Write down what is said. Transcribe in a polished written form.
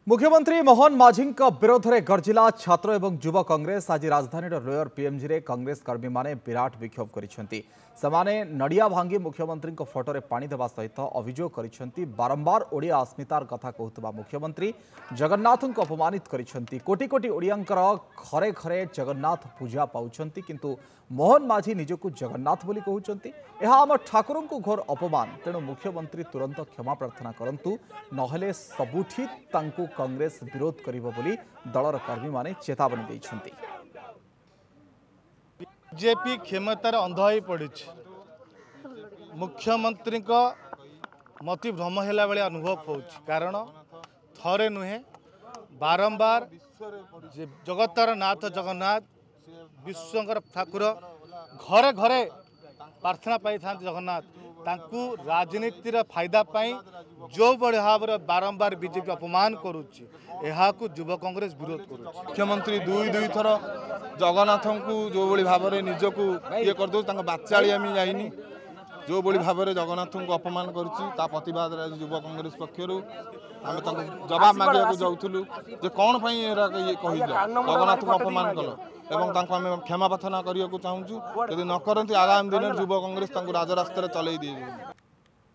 मुख्यमंत्री मोहन माझी विरोध में गर्जिला छात्र एवं युव कांग्रेस आज राजधानी लोयर पीएमजी रे कांग्रेस कर्मी माने विराट विक्षोभ करिसेंती। समाने नड़िया भांगी मुख्यमंत्री फोटो रे पानी देवा सहित अभियोग करिसेंती। बारंबार ओडिया अस्मितार कथा कहूतबा मुख्यमंत्री जगन्नाथ को अपमानित करिसेंती। कोटी कोटी ओडियांकर घरे घरे जगन्नाथ पूजा पाउछंती, किंतु मोहन माझी निजको जगन्नाथ बोली कहउछंती। एहा आम ठाकुर को घोर अपमान। तेणु मुख्यमंत्री तुरंत क्षमा प्रार्थना करंतु, नहले सबुठी तांकु कांग्रेस विरोध करिबो बोली दलर कर्मी माने चेतावनी दैछंती। बीजेपी क्षमतार अंध हो पड़ी। मुख्यमंत्री को मति भ्रम है भाई अनुभव हो, कारण थरे नुहे बारंबार जगतर नाथ जगन्नाथ विश्वकर ठाकुर घरे घरे प्रार्थना पाई था। जगन्नाथ तांकू राजनीतिर फायदा पाई जो बड़े भाव बारंबार बीजेपी अपमान करुच्ची, को युव कांग्रेस विरोध कर। मुख्यमंत्री दुई दुई थर जगन्नाथ को जो बड़ी भाव में निजक ये करदे बाचाड़ी आम जाइनी जो बड़ी भाव में जगन्नाथ को अपमान करतिवाद युव कांग्रेस पक्षर आम जवाब मांगे जाऊँ जे कौन ये कह जगन्नाथ को अपमान कल एवं आम क्षमा प्रार्थना करने को चाहूँ। यदि न करती आगामी दिन युव कांग्रेस राजरास्त चल दिए।